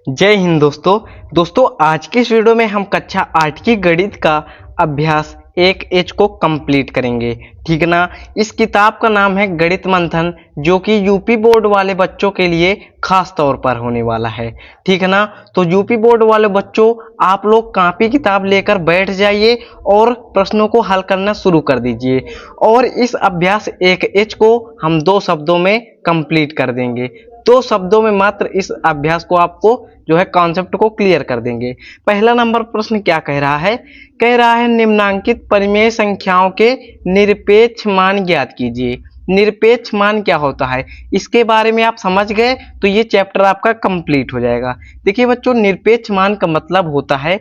जय हिंद दोस्तों आज के इस वीडियो में हम कक्षा 8 की गणित का अभ्यास 1H को कंप्लीट करेंगे। ठीक है ना। इस किताब का नाम है गणित मंथन, जो कि यूपी बोर्ड वाले बच्चों के लिए खास तौर पर होने वाला है। ठीक है ना। तो यूपी बोर्ड वाले बच्चों, आप लोग कॉपी किताब लेकर बैठ जाइए और प्रश्नों को हल करना शुरू कर दीजिए। और इस अभ्यास 1H को हम 2 शब्दों में कंप्लीट कर देंगे। 2 शब्दों में मात्र इस अभ्यास को आपको जो है कॉन्सेप्ट को क्लियर कर देंगे। पहला नंबर प्रश्न क्या कह रहा है? कह रहा है निम्नांकित परिमेय संख्याओं के निरपेक्ष मान ज्ञात कीजिए। निरपेक्ष मान क्या होता है, इसके बारे में आप समझ गए तो ये चैप्टर आपका कंप्लीट हो जाएगा। देखिए बच्चों, निरपेक्ष मान का मतलब होता है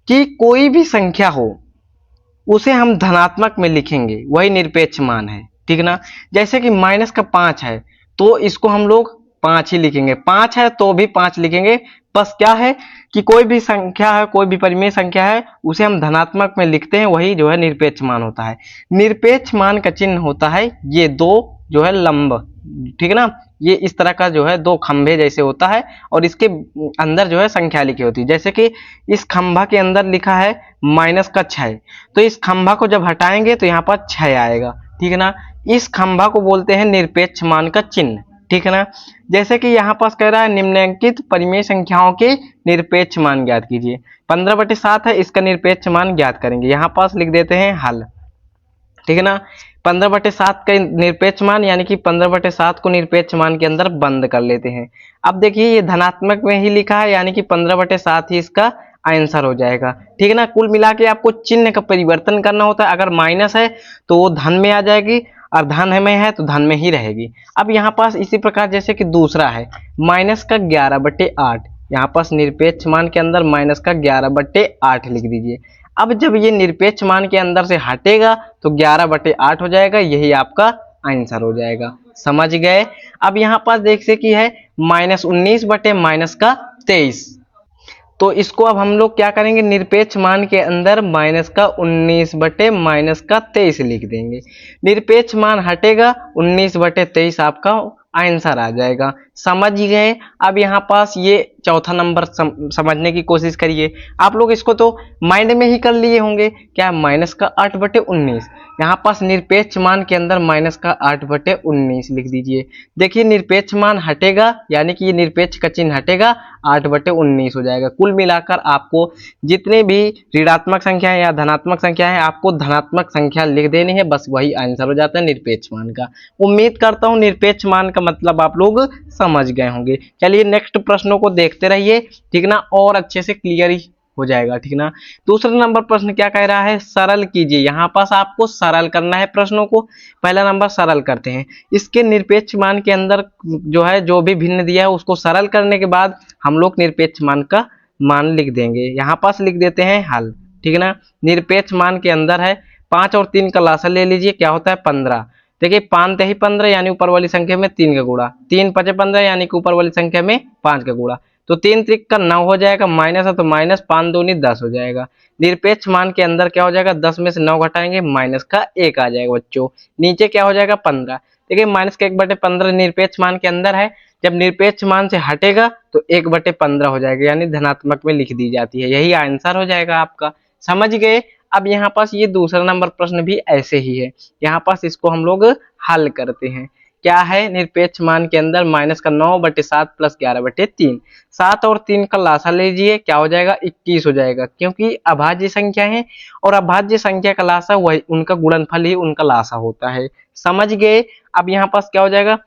कि कोई भी संख्या हो उसे हम धनात्मक में लिखेंगे, वही निरपेक्ष मान है। ठीक ना। जैसे कि माइनस का 5 है तो इसको हम लोग 5 ही लिखेंगे, 5 है तो भी 5 लिखेंगे। बस क्या है कि कोई भी संख्या है, कोई भी परिमेय संख्या है, उसे हम धनात्मक में लिखते हैं, वही जो है निरपेक्ष मान होता है। निरपेक्ष मान का चिन्ह होता है ये 2 जो है लंब। ठीक है ना। ये इस तरह का जो है 2 खंभे जैसे होता है और इसके अंदर जो है संख्या लिखी होती है। जैसे कि इस खंभा के अंदर लिखा है माइनस का 6, तो इस खंभा को जब हटाएंगे तो यहाँ पर 6 आएगा। ठीक है ना। इस खंभा को बोलते हैं निरपेक्ष मान का चिन्ह। ठीक है ना। जैसे कि यहाँ पास कह रहा है निम्नलिखित परिमेय संख्याओं के निरपेक्ष मान ज्ञात कीजिए। 15/7 है, इसका निरपेक्ष मान ज्ञात करेंगे। यहाँ पास लिख देते हैं हल। ठीक है ना। 15/7 का निरपेक्ष मान यानी कि 15/7 को निरपेक्ष मान के अंदर बंद कर लेते हैं। अब देखिए ये धनात्मक में ही लिखा है, यानी कि 15/7 ही इसका आंसर हो जाएगा। ठीक है ना। कुल मिला के आपको चिन्ह का परिवर्तन करना होता है। अगर माइनस है तो वो धन में आ जाएगी और धन में है तो धन में ही रहेगी। अब यहाँ पास इसी प्रकार जैसे कि दूसरा है माइनस का 11/8, यहाँ पास निरपेक्ष मान के अंदर माइनस का 11/8 लिख दीजिए। अब जब ये निरपेक्ष मान के अंदर से हटेगा तो 11/8 हो जाएगा, यही आपका आंसर हो जाएगा। समझ गए। अब यहाँ पास देखिए कि है -19/-23, तो इसको अब हम लोग क्या करेंगे, निरपेक्ष मान के अंदर -19/-23 लिख देंगे। निरपेक्ष मान हटेगा, 19/23 आपका आंसर आ जाएगा। समझ गए। अब यहाँ पास ये चौथा नंबर समझने की कोशिश करिए। आप लोग इसको तो माइंड में ही कर लिए होंगे, क्या माइनस का 8/19, यहाँ पास निरपेक्ष मान के अंदर माइनस का 8/19 लिख दीजिए। देखिए निरपेक्ष मान हटेगा यानी कि ये निरपेक्ष का चिन्ह हटेगा, 8/19 हो जाएगा। कुल मिलाकर आपको जितने भी ऋणात्मक संख्या है या धनात्मक संख्या है, आपको धनात्मक संख्या लिख देनी है, बस वही आंसर हो जाता है निरपेक्ष मान का। उम्मीद करता हूँ निरपेक्ष मान का मतलब आप लोग समझ गए होंगे। चलिए नेक्स्ट प्रश्नों को देखते रहिए। ठीक ना। और अच्छे से क्लियर ही हो जाएगा। ठीक ना। दूसरा नंबर प्रश्न क्या कह रहा है, सरल कीजिए। यहाँ पास आपको सरल करना है प्रश्नों को। पहला नंबर सरल करते हैं। इसके निरपेक्ष मान के अंदर जो है जो भी भिन्न दिया है उसको सरल करने के बाद हम लोग निरपेक्ष मान का मान लिख देंगे। यहाँ पास लिख देते हैं हल। ठीक है ना। निरपेक्ष मान के अंदर है 5 और 3 का लसाअ ले लीजिए, क्या होता है 15। देखिए 5 3 15 यानी ऊपर वाली संख्या में 3 का गुणा, 3 5 15 यानी कि ऊपर वाली संख्या में 5 का गुणा, तो 3 त्रिक का 9 हो जाएगा, माइनस है तो माइनस, 5 दूनी 10 हो जाएगा। निरपेक्ष मान के अंदर क्या हो जाएगा, 10 में से 9 घटाएंगे माइनस का 1 आ जाएगा बच्चों। नीचे क्या हो जाएगा 15। देखिए माइनस का 1/15 निरपेक्ष मान के अंदर है, जब निरपेक्ष मान से हटेगा तो 1/15 हो जाएगा, यानी धनात्मक में लिख दी जाती है, यही आंसर हो जाएगा आपका। समझ गए। अब यहाँ पास ये दूसरा नंबर प्रश्न भी ऐसे ही है। यहाँ पास इसको हम लोग हल करते हैं। क्या है, निरपेक्ष मान के अंदर माइनस का 9/7 प्लस 11/3, 7 और 3 का लासा लीजिए, क्या हो जाएगा 21 हो जाएगा, क्योंकि अभाज्य संख्या है और अभाज्य संख्या का लासा वही उनका गुणनफल ही उनका लासा होता है। समझ गए। अब यहाँ पास क्या हो जाएगा,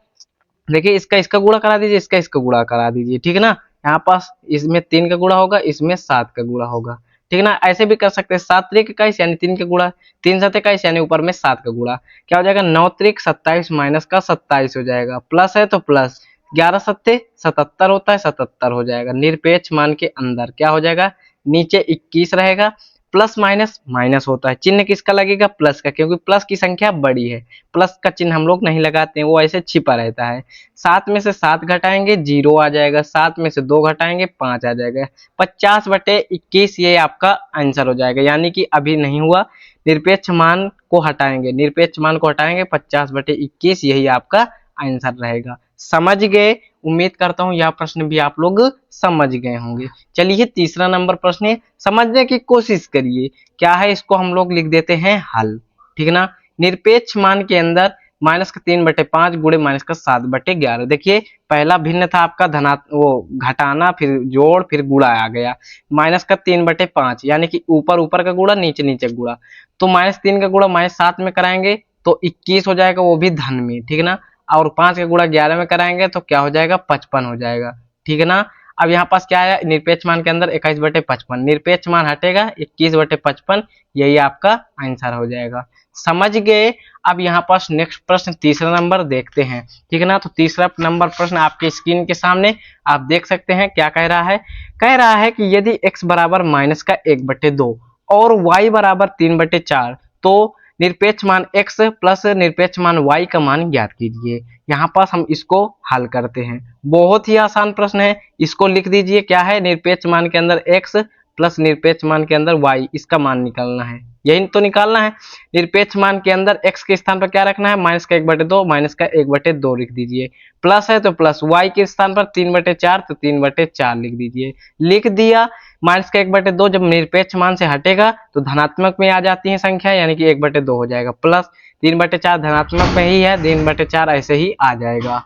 देखिए इसका गुणा करा दीजिए, इसका गुणा करा दीजिए। ठीक है ना। यहाँ पास इसमें 3 का गुणा होगा, इसमें 7 का गुणा होगा। ठीक है ना। ऐसे भी कर सकते हैं, 7 त्रिक 21 यानी 3 का गुणा, 3 7 21 यानी ऊपर में 7 का गुणा, क्या हो जाएगा 9 त्रिक 27 माइनस का 27 हो जाएगा, प्लस है तो प्लस, 11 सत्ते 77 होता है, 77 हो जाएगा। निरपेक्ष मान के अंदर क्या हो जाएगा, नीचे 21 रहेगा, प्लस माइनस माइनस होता है, चिन्ह किसका लगेगा प्लस का, क्योंकि प्लस की संख्या बड़ी है, प्लस का चिन्ह हम लोग नहीं लगाते हैं, वो ऐसे छिपा रहता है। 7 में से 7 घटाएंगे 0 आ जाएगा, 7 में से 2 घटाएंगे 5 आ जाएगा, 50/21 ये आपका आंसर हो जाएगा। यानी कि अभी नहीं हुआ, निरपेक्ष मान को हटाएंगे, निरपेक्ष मान को हटाएंगे 50/21, यही आपका आंसर रहेगा। समझ गए। उम्मीद करता हूँ यह प्रश्न भी आप लोग समझ गए होंगे। चलिए तीसरा नंबर प्रश्न है, समझने की कोशिश करिए। क्या है, इसको हम लोग लिख देते हैं हल। ठीक ना। निरपेक्ष मान के अंदर माइनस का 3/5 गुणे माइनस का 7/11। देखिए पहला भिन्न था आपका वो घटाना, फिर जोड़, फिर गुणा आ गया। माइनस का 3/5 यानी कि ऊपर ऊपर का गुणा, नीचे नीचे गुणा। तो -3 का गुणा -7 में कराएंगे तो 21 हो जाएगा, वो भी धन में। ठीक ना। और 5 का गुणा 11 में कराएंगे तो क्या हो जाएगा, 55 हो जाएगा। ठीक है ना। अब यहाँ पास क्या है, निरपेक्ष मान के अंदर 21/55, निरपेक्ष मान हटेगा 21/55, यही आपका आंसर हो जाएगा। समझ गए। अब यहाँ पास नेक्स्ट प्रश्न तीसरा नंबर देखते हैं। ठीक है ना। तो तीसरा नंबर प्रश्न आपके स्क्रीन के सामने आप देख सकते हैं। क्या कह रहा है, कह रहा है कि यदि x बराबर माइनस का 1/2 और y बराबर 3/4 तो निरपेक्ष मान x प्लस निरपेक्ष मान y का मान ज्ञात कीजिए। यहाँ पास हम इसको हल करते हैं। बहुत ही आसान प्रश्न है, इसको लिख दीजिए। क्या है, निरपेक्ष मान के अंदर x प्लस निरपेक्ष मान के अंदर y, इसका मान निकालना है, यही तो निकालना है। निरपेक्ष मान के अंदर x के स्थान पर क्या रखना है, माइनस का 1/2, माइनस का 1/2 लिख दीजिए। प्लस है तो प्लस, y के स्थान पर 3/4 तो 3/4 लिख दीजिए। लिख दिया। माइनस का 1/2 जब निरपेक्ष मान से हटेगा तो धनात्मक में आ जाती है संख्या, यानी कि 1/2 हो जाएगा। प्लस 3/4 धनात्मक में ही है, 3/4 ऐसे ही आ जाएगा।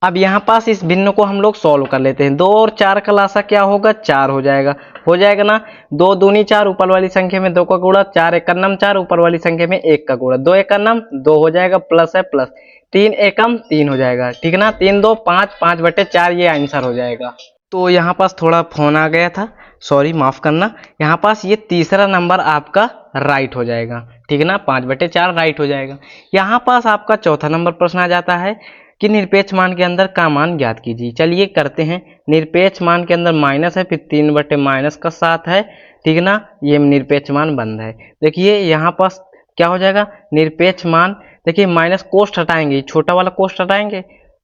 अब यहाँ पास इस भिन्न को हम लोग सॉल्व कर लेते हैं। 2 और 4 का लासा क्या होगा, 4 हो जाएगा। हो जाएगा ना। 2 दूनी 4, ऊपर वाली संख्या में 2 का गुणा, 4 एकम 4, ऊपर वाली संख्या में 1 का गुणा, 2 एकम 2 हो जाएगा, प्लस है प्लस, 3 एकम 3 हो जाएगा। ठीक है ना। 3 2 5, 5/4 ये आंसर हो जाएगा। तो यहाँ पास थोड़ा फोन आ गया था, सॉरी माफ करना। यहाँ पास ये तीसरा नंबर आपका राइट हो जाएगा। ठीक है ना। 5/4 राइट हो जाएगा। यहाँ पास आपका चौथा नंबर प्रश्न आ जाता है कि निरपेक्ष मान के अंदर का मान ज्ञात कीजिए। चलिए करते हैं। निरपेक्ष मान के अंदर माइनस है, फिर 3/-7 है। ठीक है ना। ये निरपेक्ष मान बंद है। देखिए यहाँ पास क्या हो जाएगा, निरपेक्ष मान, देखिए माइनस कोष्ट हटाएंगे, छोटा वाला कोष्ट हटाएंगे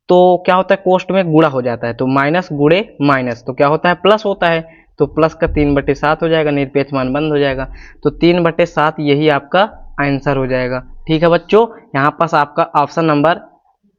तो क्या होता है, कोष्ट में गुणा हो जाता है, तो माइनस गुणे माइनस तो क्या होता है, प्लस होता है। तो प्लस का 3/7 हो जाएगा, निरपेक्ष मान बंद हो जाएगा। तो 3/7 यही आपका आंसर हो जाएगा। ठीक है बच्चों, यहाँ पास आपका ऑप्शन नंबर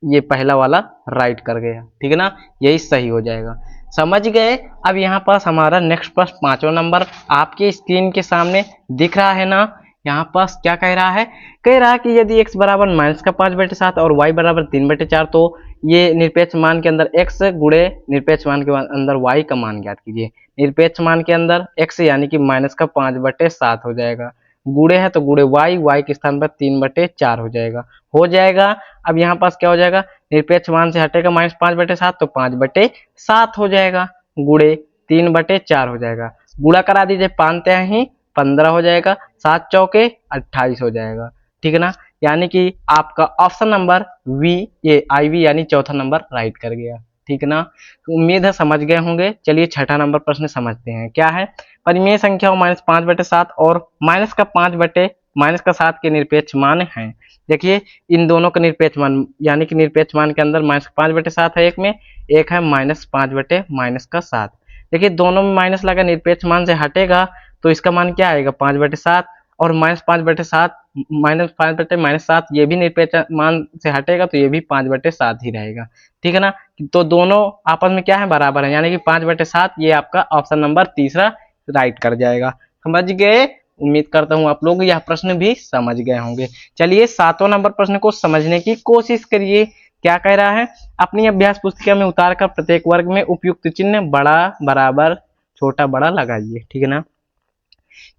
ये पहला वाला राइट कर गया। ठीक है ना। यही सही हो जाएगा। समझ गए। अब यहाँ पास हमारा नेक्स्ट प्रश्न 5वां नंबर आपके स्क्रीन के सामने दिख रहा है ना। यहाँ पास क्या कह रहा है, कह रहा है कि यदि x बराबर माइनस का 5/7 और y बराबर 3/4 तो ये निरपेक्ष मान के अंदर x गुणे निरपेक्ष मान के अंदर y का मान ज्ञात कीजिए। निरपेक्ष मान के अंदर x यानी कि माइनस का 5/7 हो जाएगा, गुणे है तो गुणे y के स्थान पर 3/4 हो जाएगा। हो जाएगा। अब यहाँ पास क्या हो जाएगा, निरपेक्ष मान से हटेगा -5/7 तो 5/7 हो जाएगा, गुणे 3/4 हो जाएगा। गुणा करा दीजिए, 5 ही 15 हो जाएगा, 7 चौके 28 हो जाएगा। ठीक है ना। यानी कि आपका ऑप्शन नंबर वी, ये IV यानी चौथा नंबर राइट कर गया। ठीक है ना। तो उम्मीद है समझ गए होंगे। चलिए छठा नंबर प्रश्न समझते हैं। क्या है, परिमेय संख्या -5/7 और -7 के निरपेक्ष मान हैं। देखिए इन दोनों का निरपेक्ष मान, यानी कि निरपेक्ष मान के अंदर -5/7 है, एक में, एक है -5/7। देखिए दोनों में माइनस लगा, निरपेक्ष मान से हटेगा तो इसका मान क्या आएगा, 5/7, और -5/7 -5/-7 ये भी निरपेक्ष मान से हटेगा तो ये भी 5/7 ही रहेगा। ठीक है ना। तो दोनों आपस में क्या है, बराबर है, यानी कि 5/7 ये आपका ऑप्शन नंबर तीसरा राइट कर जाएगा। समझ गए। उम्मीद करता हूँ आप लोग यह प्रश्न भी समझ गए होंगे। चलिए 7वां नंबर प्रश्न को समझने की कोशिश करिए। क्या कह रहा है, अपनी अभ्यास पुस्तिका में उतारकर प्रत्येक वर्ग में उपयुक्त चिन्ह बड़ा, बराबर, छोटा, बड़ा लगाइए। ठीक है ना।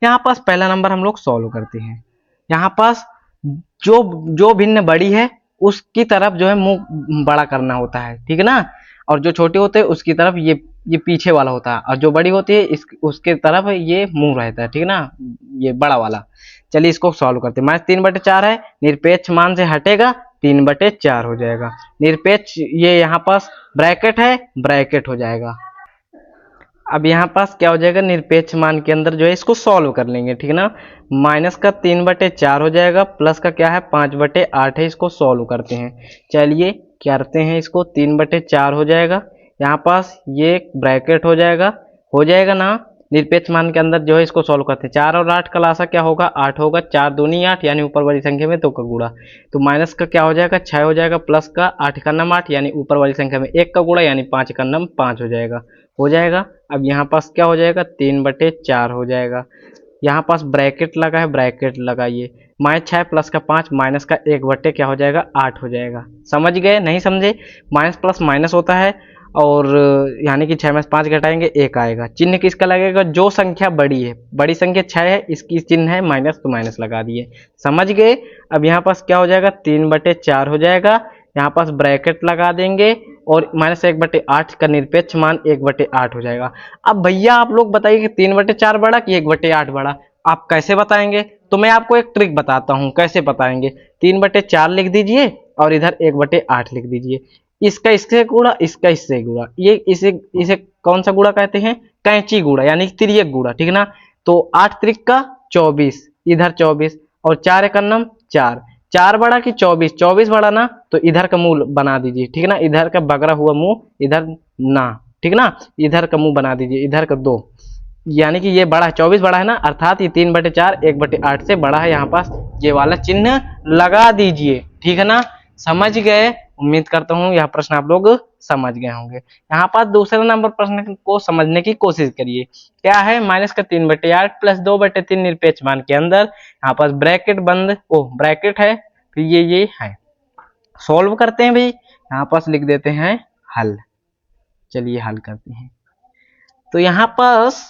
यहाँ पास पहला नंबर हम लोग सॉल्व करते हैं। यहाँ पास जो जो भिन्न बड़ी है उसकी तरफ जो है मुंह बड़ा करना होता है। ठीक है ना। और जो छोटे होते हैं उसकी तरफ ये पीछे वाला होता है, और जो बड़ी होती है उसके तरफ ये मुंह रहता है। ठीक है ना, ये बड़ा वाला। चलिए इसको सॉल्व करते हैं। -3/4 है, निरपेक्ष मान से हटेगा 3/4 हो जाएगा। निरपेक्ष ये यहाँ पास ब्रैकेट है, ब्रैकेट हो जाएगा। अब यहाँ पास क्या हो जाएगा, निरपेक्ष मान के अंदर जो है इसको सॉल्व कर लेंगे। ठीक है ना। माइनस का 3/4 हो जाएगा, प्लस का क्या है 5/8 है, इसको सॉल्व करते हैं। चलिए करते हैं इसको। 3/4 हो जाएगा, यहाँ पास ये ब्रैकेट हो जाएगा ना। निरपेक्ष मान के अंदर जो है इसको सॉल्व करते हैं। 4 और 8 का लासा क्या होगा, 8 होगा, 4 दूनी 8 यानी ऊपर वाली संख्या में 2 का गुणा, तो माइनस का क्या हो जाएगा 6 हो जाएगा, प्लस का 8 का नम 8 यानी ऊपर वाली संख्या में 1 का गुणा यानी 5 का नम 5 हो जाएगा। अब यहाँ पास क्या हो जाएगा 3/4 हो जाएगा। यहाँ पास ब्रैकेट लगा है, ब्रैकेट लगाइए, -6 प्लस का 5 माइनस का 1 क्या हो जाएगा 8 हो जाएगा। समझ गए, नहीं समझे, माइनस प्लस माइनस होता है और यानी कि 6 में से 5 घटाएंगे 1 आएगा। चिन्ह किसका लगेगा, जो संख्या बड़ी है, बड़ी संख्या 6 है, इसकी चिन्ह है माइनस, तो माइनस लगा दिए। समझ गए। अब यहाँ पास क्या हो जाएगा 3/4 हो जाएगा, यहाँ पास ब्रैकेट लगा देंगे और -1/8 का निरपेक्ष मान 1/8 हो जाएगा। अब भैया आप लोग बताइए कि 3/4 बड़ा कि 1/8 बड़ा, आप कैसे बताएंगे? तो मैं आपको एक ट्रिक बताता हूँ कैसे बताएंगे। 3/4 लिख दीजिए और इधर 1/8 लिख दीजिए, इसका इससे गुणा, इसका इससे गुणा, ये इसे कौन सा गुणा कहते हैं, कैंची गुणा यानी तिर्यक गुणा, ठीक ना। तो 8 त्रिक का 24, इधर 24 और 4 एकन्नम 4, 4 बड़ा कि 24, 24 बड़ा ना, तो इधर का मुंह बना दीजिए, ठीक ना, इधर का बगरा हुआ मुंह इधर ना, ठीक ना, इधर का मुंह बना दीजिए, इधर का 2, यानी कि ये बड़ा है, 24 बड़ा है ना, अर्थात ये 3/4 1/8 से बड़ा है। यहाँ पास ये वाला चिन्ह लगा दीजिए, ठीक है ना। समझ गए, उम्मीद करता हूँ यह प्रश्न आप लोग समझ गए होंगे। यहाँ पास दूसरे नंबर प्रश्न को समझने की कोशिश करिए। क्या है, माइनस का 3/8 प्लस 2/3 निरपेक्ष मान के अंदर, यहाँ पास ब्रैकेट बंद, ओ ब्रैकेट है, फिर ये है, सॉल्व करते हैं भाई। यहाँ पास लिख देते हैं हल, चलिए हल करते हैं। तो यहाँ पास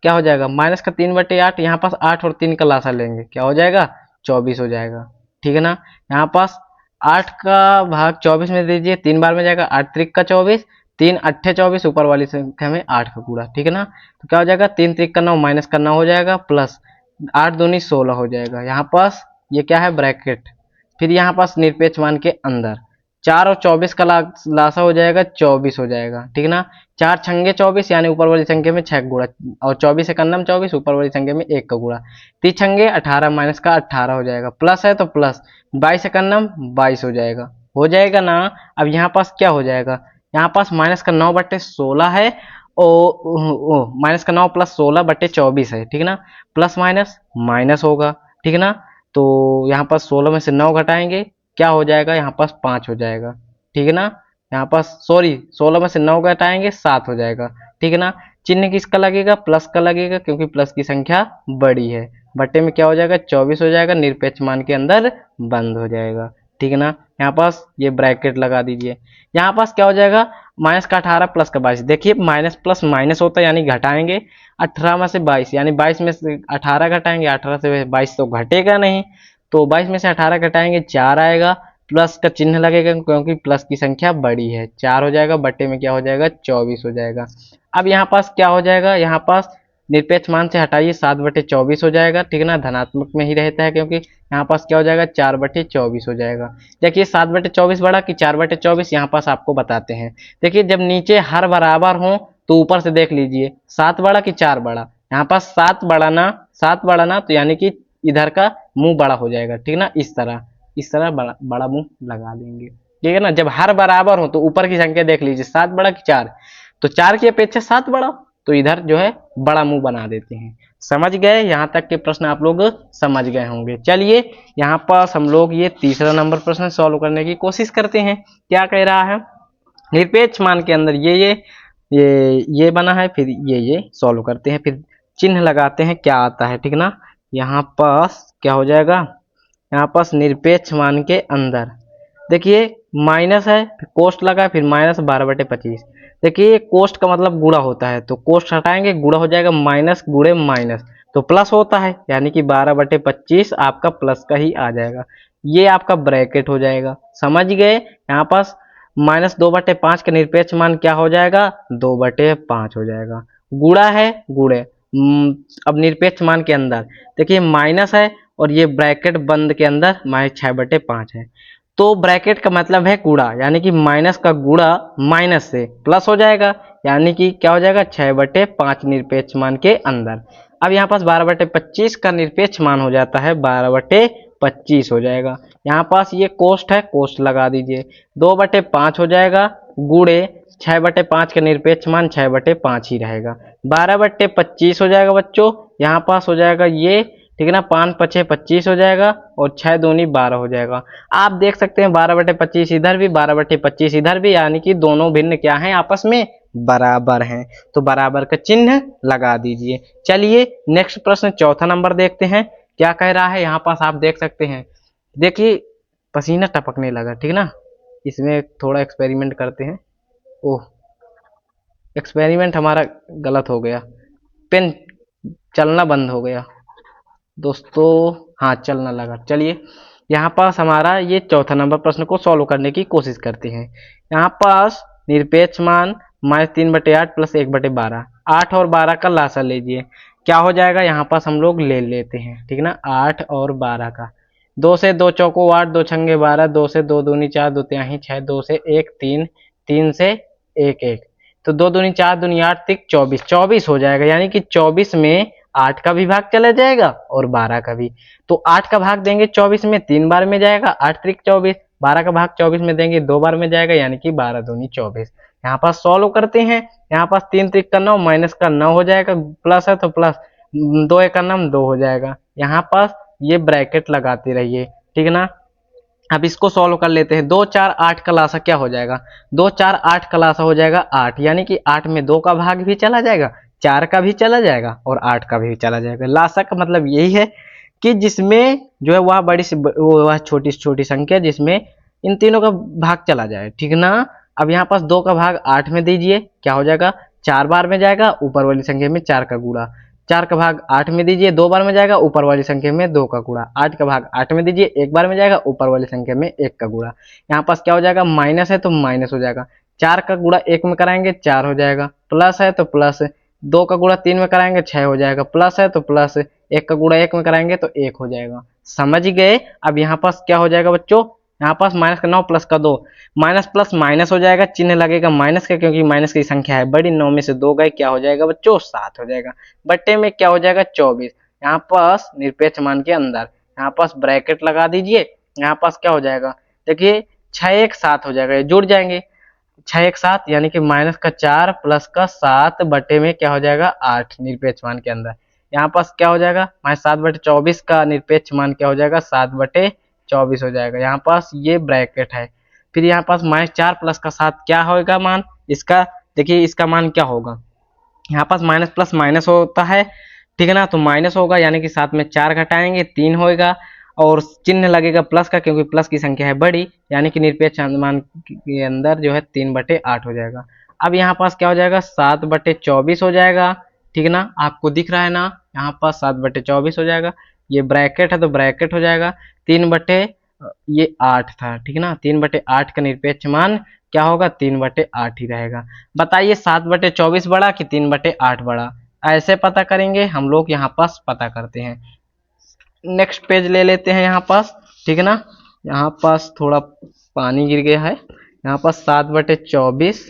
क्या हो जाएगा, माइनस का 3/8, यहाँ पास 8 और 3 का लासा लेंगे, क्या हो जाएगा 24 हो जाएगा, ठीक है ना। यहाँ पास 8 का भाग 24 में दीजिए, 3 बार में जाएगा, 8 त्रिक का 24, 3 अट्ठे 24, ऊपर वाली संख्या में 8 का गुणा, ठीक है ना। तो क्या हो जाएगा 3 त्रिक का 9 माइनस का 9 हो जाएगा, प्लस 8 दूनी 16 हो जाएगा। यहाँ पास ये क्या है ब्रैकेट, फिर यहाँ पास निरपेक्ष मान के अंदर 4 और 24 का लासा हो जाएगा 24 हो जाएगा, ठीक ना। 4 छंगे 24 यानी ऊपर वाली संख्या में 6 गुणा और 24 से कन्नम 24, ऊपर वाली संख्या में 1 का गुणा, 3 छंगे 18 माइनस का 18 हो जाएगा, प्लस है तो प्लस, 22 से कन्नम 22 हो जाएगा ना। अब यहाँ पास क्या हो जाएगा, यहाँ पास माइनस का 9/16 है और माइनस का 9 प्लस 16/24 है, ठीक ना, प्लस माइनस माइनस होगा, ठीक ना। तो यहाँ पास 16 में से 9 घटाएंगे, क्या हो जाएगा यहाँ पास 5 हो जाएगा, ठीक है ना। यहाँ पास सॉरी 16 में से 9 घटाएंगे 7 हो जाएगा, ठीक है ना। चिन्ह किसका लगेगा, प्लस का लगेगा, क्योंकि प्लस की संख्या बड़ी है। बट्टे में क्या हो जाएगा 24 हो जाएगा, निरपेक्ष मान के अंदर बंद हो जाएगा, ठीक है ना। यहाँ पास ये ब्रैकेट लगा दीजिए। यहाँ पास क्या हो जाएगा, माइनस का 18 प्लस का 22, देखिए माइनस प्लस माइनस होता है यानी घटाएंगे, 18 में से 22 यानी 22 में से 18 घटाएंगे, 18 से 22 तो घटेगा नहीं, तो 22 में से 18 घटाएंगे 4 आएगा, प्लस का चिन्ह लगेगा क्योंकि प्लस की संख्या बड़ी है, 4 हो जाएगा, बट्टे में क्या हो जाएगा 24 हो जाएगा। अब यहाँ पास क्या हो जाएगा, यहाँ पास निरपेक्ष मान से हटाइए 7/24 हो जाएगा, ठीक है ना, धनात्मक में ही रहता है क्योंकि यहाँ पास क्या हो जाएगा 4/24 हो जाएगा। देखिए 7/24 बड़ा कि 4/24, यहाँ पास आपको बताते हैं। देखिए जब नीचे हर बराबर हो तो ऊपर से देख लीजिए 7 बड़ा कि 4 बड़ा, यहाँ पास 7 बड़ा ना, तो यानी कि इधर का मुंह बड़ा हो जाएगा, ठीक ना, इस तरह बड़ा मुंह लगा देंगे, ठीक है ना। जब हर बराबर हो तो ऊपर की संख्या देख लीजिए 7 बड़ा कि 4, तो 4 की अपेक्षा 7 बड़ा, तो इधर जो है बड़ा मुंह बना देते हैं। समझ गए, यहाँ तक के प्रश्न आप लोग समझ गए होंगे। चलिए यहाँ पास हम लोग ये तीसरा नंबर प्रश्न सॉल्व करने की कोशिश करते हैं। क्या कह रहा है, निरपेक्ष मान के अंदर ये बना है, फिर ये सॉल्व करते हैं, फिर चिन्ह लगाते हैं क्या आता है, ठीक ना। यहाँ पास क्या हो जाएगा, यहाँ पास निरपेक्ष मान के अंदर देखिए माइनस है, फिर कोष्ट लगा, फिर -12/25। देखिए कोष्ट का मतलब गुणा होता है, तो कोष्ट हटाएंगे गुणा हो जाएगा, माइनस गुणे माइनस तो प्लस होता है, यानी कि 12/25 आपका प्लस का ही आ जाएगा। ये आपका ब्रैकेट हो जाएगा। समझ गए। यहाँ पास -2/5 का निरपेक्ष मान क्या हो जाएगा 2/5 हो जाएगा। गुणा है गुणे, अब निरपेक्ष मान के अंदर देखिए माइनस है और ये ब्रैकेट बंद के अंदर -6/5 है, तो ब्रैकेट का मतलब है गुणा, यानी कि माइनस का गुणा माइनस से प्लस हो जाएगा, यानी कि क्या हो जाएगा 6/5 निरपेक्ष मान के अंदर। अब यहाँ पास 12/25 का निरपेक्ष मान हो जाता है 12/25 हो जाएगा। यहाँ पास ये कोष्ट है, कोष्ट लगा दीजिए, 2/5 हो जाएगा गुणे 6/5 का निरपेक्ष मान 6/5 ही रहेगा। 12/25 हो जाएगा बच्चों, यहाँ पास हो जाएगा ये, ठीक है ना। 5 5 25 हो जाएगा और 6 दूनी 12 हो जाएगा। आप देख सकते हैं 12/25 इधर भी, 12/25 इधर भी, यानी कि दोनों भिन्न क्या हैं, आपस में बराबर हैं। तो बराबर का चिन्ह लगा दीजिए। चलिए नेक्स्ट प्रश्न चौथा नंबर देखते हैं क्या कह रहा है। यहाँ पास आप देख सकते हैं, देखिए पसीना टपकने लगा, ठीक ना। इसमें थोड़ा एक्सपेरिमेंट करते हैं। ओह, एक्सपेरिमेंट हमारा गलत हो गया, पेन चलना बंद हो गया दोस्तों। हाँ चलना लगा। चलिए यहाँ पास हमारा ये चौथा नंबर प्रश्न को सॉल्व करने की कोशिश करते हैं। यहाँ पास निरपेक्ष मान -3/8 + 1/12, 8 और 12 का लासा लीजिए, क्या हो जाएगा। यहाँ पास हम लोग ले लेते हैं, ठीक ना, 8 और 12 का। 2 से 2 चौको 8, 2 छंगे 12, 2 से 2 दूनी 4, 2 तिहाई 6, 2 से 1 3, 3 से 1 1, तो 2 दूनी 4 दूनी 8 तिक 24, 24 हो जाएगा। यानी कि 24 में 8 का भी भाग चला जाएगा और 12 का भी। तो 8 का भाग देंगे 24 में 3 बार में जाएगा, 8 त्रिक 24। 12 का भाग 24 में देंगे 2 बार में जाएगा, यानी कि 12 दूनी 24। यहाँ पास सॉल्व करते हैं। यहाँ पास 3 त्रिक का 9, माइनस का 9 हो जाएगा, प्लस है तो प्लस, 2 एक का 9 2 हो जाएगा। यहाँ पास ये ब्रैकेट लगाते रहिए, ठीक है ना। अब इसको सॉल्व कर लेते हैं। 2 4 8 का लासा क्या हो जाएगा, 2 4 8 का लासा हो जाएगा 8, यानी कि 8 में 2 का भाग भी चला जाएगा, 4 का भी चला जाएगा और 8 का भी चला जाएगा। लासा का मतलब यही है कि जिसमें जो है वह बड़ी से वह छोटी से छोटी संख्या जिसमें इन तीनों का भाग चला जाए, ठीक ना। अब यहाँ पास 2 का भाग 8 में दीजिए, क्या हो जाएगा, 4 बार में जाएगा, ऊपर वाली संख्या में 4 का गुणा। 4 का भाग 8 में दीजिए, 2 बार में जाएगा, ऊपर वाली संख्या में 2 का गुणा। 8 का भाग 8 में दीजिए, 1 बार में जाएगा, ऊपर वाली संख्या में 1 का गुणा। यहाँ पास क्या हो जाएगा, माइनस है तो माइनस हो जाएगा, 4 का गुणा 1 में कराएंगे 4 हो जाएगा, प्लस है तो प्लस, 2 का गुणा 3 में कराएंगे 6 हो जाएगा, प्लस है तो प्लस, 1 का गुणा 1 में कराएंगे तो 1 हो जाएगा। समझ गए। अब यहाँ पास क्या हो जाएगा बच्चों, यहाँ पास माइनस का 9 प्लस का 2, माइनस प्लस माइनस हो जाएगा, चिन्ह लगेगा माइनस का क्योंकि माइनस की संख्या है बड़ी। 9 में से 2 गए, क्या हो जाएगा बच्चों, 7 हो जाएगा। बट्टे में क्या हो जाएगा, 24। यहाँ पास निरपेक्ष मान के अंदर यहाँ पास ब्रैकेट लगा दीजिए। यहाँ पास क्या हो जाएगा, देखिए 6 1 7 हो जाएगा, ये जुड़ जाएंगे, 6 1 7 यानी कि माइनस का 4 प्लस का 7 बटे में क्या हो जाएगा 8 निरपेक्ष मान के अंदर। यहाँ पास क्या हो जाएगा, -7/24 का निरपेक्ष मान क्या हो जाएगा, 7/24 हो जाएगा। यहाँ पास ये ब्रैकेट है। फिर यहाँ पास -4 प्लस का 7 क्या होगा मान इसका, देखिए इसका मान क्या होगा, यहाँ पास माइनस प्लस माइनस होता है, ठीक है ना। तो माइनस होगा यानी कि 7 में 4 घटाएंगे 3 होएगा और चिन्ह लगेगा प्लस का क्योंकि प्लस की संख्या है बड़ी, यानी कि निरपेक्ष मान के अंदर जो है 3/8 हो जाएगा। अब यहाँ पास क्या हो जाएगा, 7/24 हो जाएगा, ठीक है ना। आपको दिख रहा है ना, यहाँ पास 7/24 हो जाएगा। ये ब्रैकेट है तो ब्रैकेट हो जाएगा, 3/8 था, ठीक है ना। 3/8 का निरपेक्ष मान क्या होगा, 3/8 ही रहेगा। बताइए 7/24 बड़ा कि 3/8 बड़ा, ऐसे पता करेंगे हम लोग। यहाँ पास पता करते हैं, नेक्स्ट पेज ले लेते हैं यहाँ पास, ठीक है ना। यहाँ पास थोड़ा पानी गिर गया है। यहाँ पास 7/24,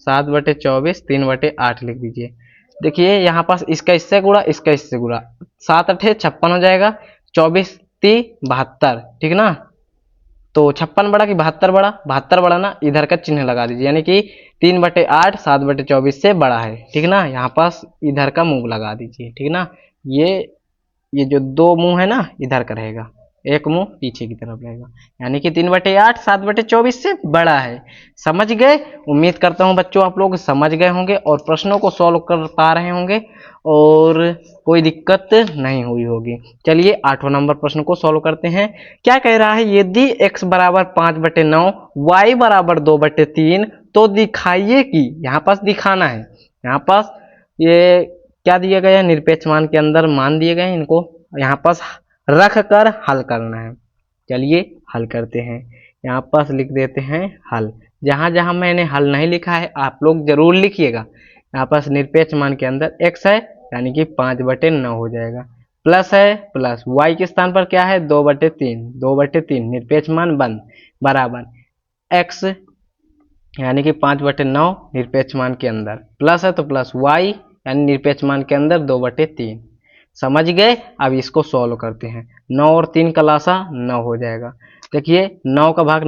7/24 3/8 लिख दीजिए। देखिए यहाँ पास इसका इससे गुणा, इसका इससे गुणा, 7 8 56 हो जाएगा, 24 3 72, ठीक ना। तो 56 बड़ा कि 72 बड़ा, 72 बड़ा ना, इधर का चिन्ह लगा दीजिए, यानी कि 3/8 7/24 से बड़ा है, ठीक ना। यहाँ पास इधर का मुंह लगा दीजिए, ठीक ना। ये जो 2 मुंह है ना इधर का रहेगा, एक मुंह पीछे की तरफ रहेगा, यानी कि 3/8 7/24 से बड़ा है। समझ गए। उम्मीद करता हूँ बच्चों आप लोग समझ गए होंगे और प्रश्नों को सॉल्व कर पा रहे होंगे और कोई दिक्कत नहीं हुई होगी। चलिए 8वां नंबर प्रश्न को सॉल्व करते हैं। क्या कह रहा है, यदि x बराबर 5/9 y बराबर 2/3 तो दिखाइए कि, यहाँ पास दिखाना है, यहाँ पास ये क्या दिया गया है, निरपेक्ष मान के अंदर मान दिए गए हैं, इनको यहाँ पास रख कर हल करना है। चलिए हल करते हैं, यहाँ पास लिख देते हैं हल। जहां जहां मैंने हल नहीं लिखा है आप लोग जरूर लिखिएगा। यहाँ पास निरपेक्ष मान के अंदर x है यानी कि 5/9 हो जाएगा, प्लस है प्लस, y के स्थान पर क्या है 2/3, 2/3 निरपेक्ष मान बंद, बराबर x यानी कि 5/9 निरपेक्ष मान के अंदर, प्लस है तो प्लस y यानी निरपेक्ष मान के अंदर 2/3, समझ गए। अब इसको सॉल्व करते हैं। 9 और 3 का लासा 9 हो जाएगा। देखिए 9 का भाग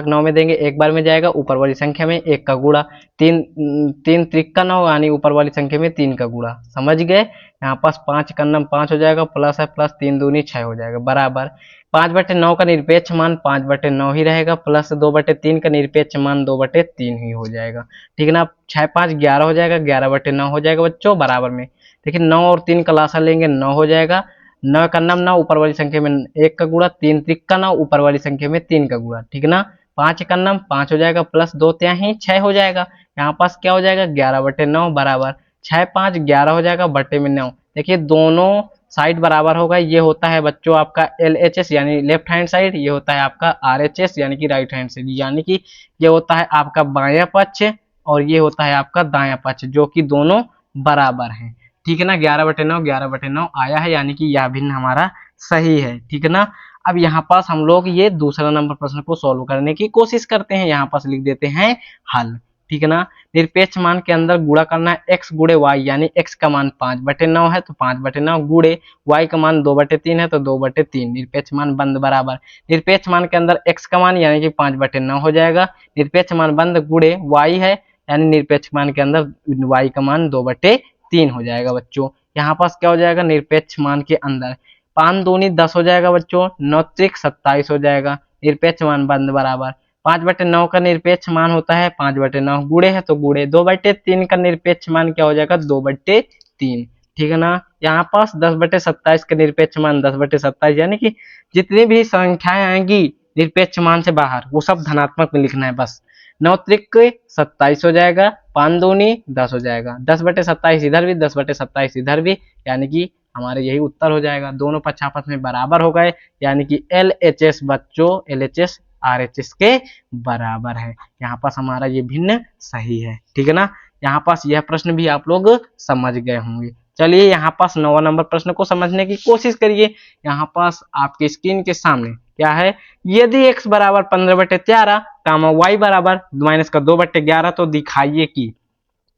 9 में देंगे, एक बार में जाएगा, ऊपर वाली संख्या में 1 का गुणा, 3 त्रिका 9 यानी ऊपर वाली संख्या में 3 का गुणा। समझ गए। यहाँ पास 5 का नम 5 हो जाएगा, प्लस है प्लस 3 दूनी 6 हो जाएगा, बराबर 5/9 का निरपेक्ष मान 5/9 ही रहेगा, प्लस 2/3 का निरपेक्ष मान 2/3 ही हो जाएगा। ठीक है ना। 6 5 11 हो जाएगा, 11/9 हो जाएगा बच्चों, बराबर में। देखिए 9 और 3 का लासा लेंगे, 9 हो जाएगा। 9 का नम 9 ऊपर वाली संख्या में 1 का गुणा, 3 त्रिका 9 ऊपर वाली संख्या में 3 का गुणा। ठीक है ना। 5 का नम 5 हो जाएगा, प्लस 2 त्याही 6 हो जाएगा। यहाँ पास क्या हो जाएगा 11/9 बराबर 6 5 11 हो जाएगा, बट्टे में 9। देखिए दोनों साइड बराबर होगा। ये होता है बच्चों आपका LHS यानी लेफ्ट हैंड साइड, ये होता है आपका RHS यानी कि राइट हैंड साइड, यानी कि ये होता है आपका बायां पक्ष और ये होता है आपका दायां पक्ष, जो कि दोनों बराबर हैं। ठीक है ना। 11/9 आया है, यानी कि यह भिन्न हमारा सही है। ठीक है ना। अब यहाँ पास हम लोग ये दूसरा नंबर प्रश्न को सॉल्व करने की कोशिश करते हैं। यहाँ पास लिख देते हैं हल। ठीक है ना। निरपेक्ष मान के अंदर गुणा करना है x गुणे y, यानी x का मान 5/9 है तो 5/9 गुणे y का मान 2/3 है तो 2/3, निरपेक्ष मान बंद बराबर। निरपेक्ष मान के अंदर x का मान यानी कि 5/9 हो जाएगा, निरपेक्ष मान बंद गुणे y है यानी निरपेक्ष मान के अंदर y का मान 2/3 हो जाएगा बच्चों। यहाँ पास क्या हो जाएगा निरपेक्ष मान के अंदर 5 दूनी 10 हो जाएगा बच्चों, 9 त्रिक 27 हो जाएगा, निरपेक्ष मान बंद बराबर। 5/9 का निरपेक्ष मान होता है 5/9, गुणे है तो गुणे, 2/3 का निरपेक्ष मान क्या हो जाएगा 2/3। ठीक है ना। यहाँ पास 10/27 का निरपेक्ष मान 10/27, यानी कि जितनी भी संख्याएं आएंगी निरपेक्ष मान से बाहर वो सब धनात्मक में लिखना है बस। 9 त्रिक 27 हो जाएगा, 5 दूनी 10 हो जाएगा, 10/27 इधर भी 10/27 इधर भी, यानी कि हमारे यही उत्तर हो जाएगा। दोनों पक्ष आपस में बराबर हो गए, यानी कि LHS बच्चों LHS RHS के बराबर है। यहाँ पास हमारा ये भिन्न सही है। ठीक है ना। यहाँ पास यह प्रश्न भी आप लोग समझ गए होंगे। चलिए यहाँ पास 9वां नंबर प्रश्न को समझने की कोशिश करिए। यहाँ पास आपके स्क्रीन के सामने क्या है, यदि x बराबर 15/13 कामा y बराबर -2/11 तो दिखाइए कि।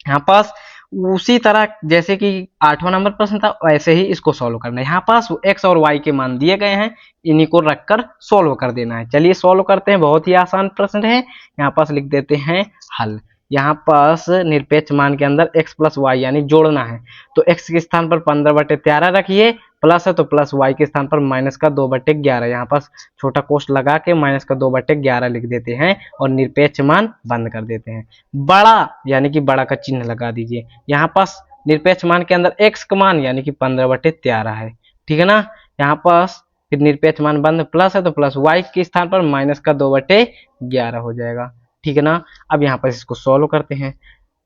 यहाँ पास उसी तरह जैसे कि 8वां नंबर प्रश्न था वैसे ही इसको सॉल्व करना है। यहाँ पास x और y के मान दिए गए हैं, इन्हीं को रखकर सॉल्व कर देना है। चलिए सॉल्व करते हैं, बहुत ही आसान प्रश्न है। यहाँ पास लिख देते हैं हल। यहाँ पास निरपेक्ष मान के अंदर x प्लस वाई यानी जोड़ना है, तो x के स्थान पर 15/13 रखिए, प्लस है तो प्लस y के स्थान पर -2/11। यहाँ पास छोटा कोष्ठ लगा के -2/11 लिख देते हैं और निरपेक्ष मान बंद कर देते हैं। बड़ा यानी कि बड़ा का चिन्ह लगा दीजिए। यहाँ पास निरपेक्ष मान के अंदर x का मान यानी कि 15/13 है। ठीक है ना। यहाँ पास फिर निरपेक्ष मान बंद, प्लस है तो प्लस y के स्थान पर -2/11 हो जाएगा। ठीक है ना। अब यहाँ पर इसको सॉल्व करते हैं।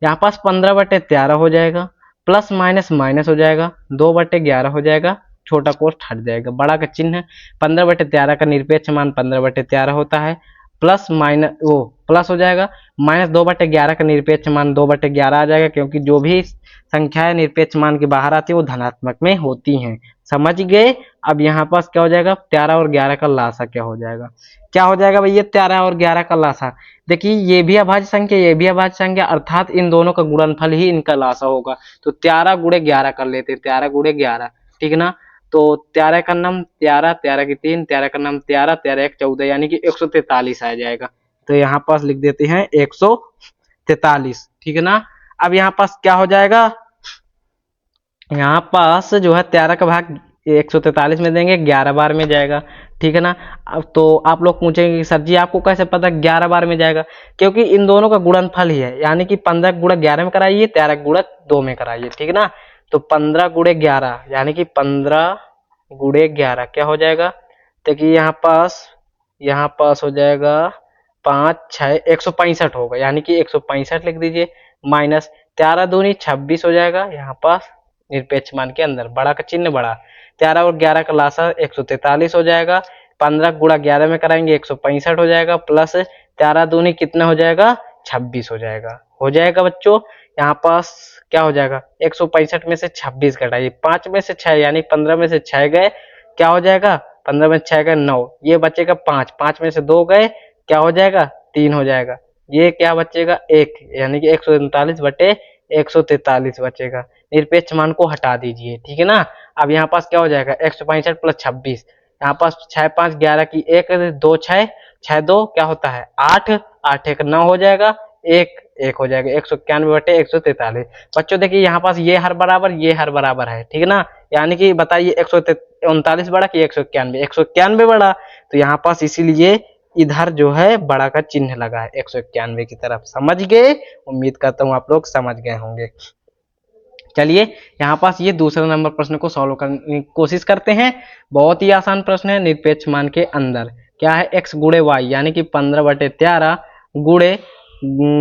यहाँ पास 15/13 हो जाएगा, प्लस माइनस माइनस हो जाएगा, 2/11 हो जाएगा, छोटा कोष्ठ हट जाएगा, बड़ा का चिन्ह। 15/13 का निरपेक्ष मान 15/13 होता है, प्लस माइनस वो प्लस हो जाएगा, -2/11 का निरपेक्ष मान 2/11 आ जाएगा, क्योंकि जो भी संख्याएं निरपेक्ष मान के बाहर आती है वो धनात्मक में होती हैं। समझ गए। अब यहाँ पास क्या हो जाएगा 13 और 11 का लासा क्या हो जाएगा, क्या हो जाएगा भैया 13 और 11 का लासा। देखिए ये भी अभाज्य संख्या ये भी अभाज्य संख्या, अर्थात इन दोनों का गुणनफल ही इनका लासा होगा। तो 13 गुणे 11 कर लेते हैं, 13 गुणे 11। ठीक है ना। तो 13 का नाम 13, 13 की 3, 13 का नाम 13, 13 1 14, यानी कि 143 आ जाएगा। तो यहाँ पास लिख देते हैं 143। ठीक है ना। अब यहाँ पास क्या हो जाएगा, यहाँ पास जो है 13 का भाग 143 में देंगे, 11 बार में जाएगा। ठीक है ना। अब तो आप लोग पूछेंगे कि सर जी आपको कैसे पता 11 बार में जाएगा, क्योंकि इन दोनों का गुणनफल ही है, यानी कि 15 गुणा 11 में कराइए, 13 गुणा 2 में कराइए। ठीक है ना। तो 15 गुणे 11 यानी कि 15 गुणे 11 क्या हो जाएगा, देखिए यहाँ पास हो जाएगा 5 6 165 होगा, यानी कि 165 लिख दीजिए, माइनस 13 दूनी 26 हो जाएगा। यहाँ पास निरपेक्ष मान के अंदर बड़ा का चिन्ह बड़ा, 13 और 11 का लासा 143 हो जाएगा, 15 गुणा 11 में कराएंगे 165 हो जाएगा, प्लस 13 दूनी कितना हो जाएगा 26 हो जाएगा बच्चों। यहाँ पास क्या हो जाएगा 165 में से 26 घटाइए, 5 में से 6 यानी 15 में से 6 गए, क्या हो जाएगा 15 में 6 गए 9, ये बचेगा 5, 5 में से 2 गए, क्या हो जाएगा 3 हो जाएगा, ये क्या बचेगा 1, यानी कि 139/11 143 बचेगा। निरपेक्ष मान को हटा दीजिए, ठीक है ना। अब यहाँ पास क्या हो जाएगा 165 प्लस 26, यहाँ पास 6 5 11 की 1 2 6 6 2 क्या होता है 8, 8 1 9 हो जाएगा, 1 1 हो जाएगा 191 बटे 143। बच्चों देखिए यहाँ पास ये हर बराबर है, ठीक है ना। यानी कि बताइए 139 बड़ा कि 191, 191 बड़ा, तो यहाँ पास इसीलिए इधर जो है बड़ा का चिन्ह लगा है 191 की तरफ। समझ गए? उम्मीद करता हूँ आप लोग समझ गए होंगे। चलिए यहाँ पास ये दूसरा नंबर प्रश्न को सॉल्व करने की कोशिश करते हैं। बहुत ही आसान प्रश्न है। निरपेक्ष मान के अंदर क्या है x गुणे वाई, यानी कि 15/13 गुणे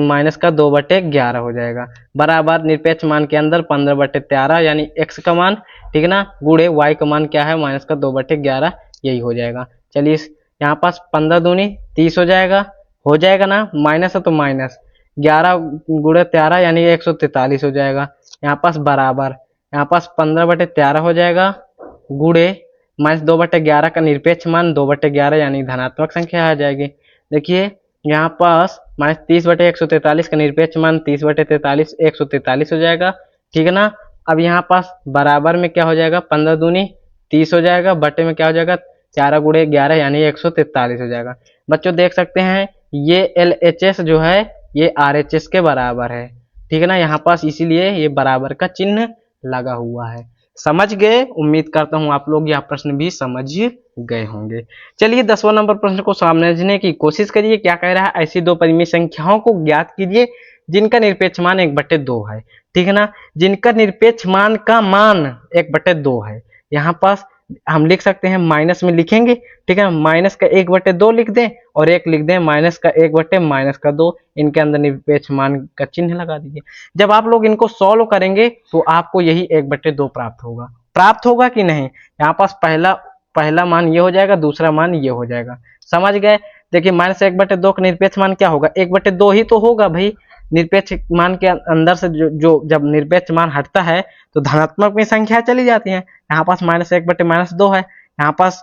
माइनस का 2/11 हो जाएगा, बराबर निरपेक्ष मान के अंदर 15/13 यानी x का मान, ठीक है ना, गुणे y का मान क्या है माइनस का 2/11, यही हो जाएगा। चलिए यहाँ पास 15 दूनी 30 हो जाएगा ना, माइनस है तो माइनस 11 गुणे 13 यानी 143 हो जाएगा। यहाँ पास बराबर, यहाँ पास 15/13 हो जाएगा गुणे माइनस 2/11 का निरपेक्ष मान 2/11 यानी धनात्मक संख्या आ जाएगी। देखिए यहाँ पास माइनस 30/143 का निरपेक्ष मान 30/43 143 हो जाएगा, ठीक है ना। अब यहाँ पास बराबर में क्या हो जाएगा 15 दूनी 30 हो जाएगा, बटे में क्या हो जाएगा 4 गुणे 11 यानी 143 हो जाएगा। बच्चों देख सकते हैं ये LHS जो है ये RHS के बराबर है, ठीक है ना। यहाँ पास इसीलिए ये बराबर का चिन्ह लगा हुआ है। समझ गए? उम्मीद करता हूँ आप लोग यह प्रश्न भी समझ गए होंगे। चलिए 10वां नंबर प्रश्न को समझने की कोशिश करिए। क्या कह रहा है, ऐसी दो परिमेय संख्याओं को ज्ञात कीजिए जिनका निरपेक्ष मान 1/2 है, ठीक है ना। जिनका निरपेक्ष मान का मान 1/2 है, यहाँ पास हम लिख सकते हैं माइनस में लिखेंगे, ठीक है। माइनस का 1/2 लिख दें और एक लिख दें माइनस का 1/-2, इनके अंदर निरपेक्ष मान का चिन्ह लगा दीजिए। जब आप लोग इनको सॉल्व करेंगे तो आपको यही 1/2 प्राप्त होगा कि नहीं। यहाँ पास पहला मान ये हो जाएगा, दूसरा मान ये हो जाएगा। समझ गए? देखिए माइनस 1/2 का निरपेक्ष मान क्या होगा 1/2 ही तो होगा भाई। निरपेक्ष मान के अंदर से जो जब निरपेक्ष मान हटता है तो धनात्मक में संख्या चली जाती है। यहाँ पास माइनस 1/-2 है, यहाँ पास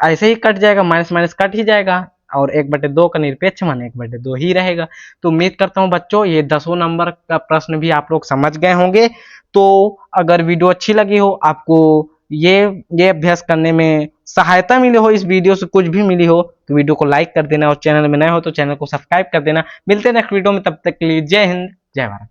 ऐसे ही कट जाएगा, माइनस माइनस कट ही जाएगा और 1/2 का निरपेक्ष मान 1/2 ही रहेगा। तो उम्मीद करता हूँ बच्चों ये 10वें नंबर का प्रश्न भी आप लोग समझ गए होंगे। तो अगर वीडियो अच्छी लगी हो, आपको ये अभ्यास करने में सहायता मिली हो, इस वीडियो से कुछ भी मिली हो, तो वीडियो को लाइक कर देना और चैनल में नए हो तो चैनल को सब्सक्राइब कर देना। मिलते हैं नेक्स्ट वीडियो में, तब तक के लिए जय हिंद जय भारत।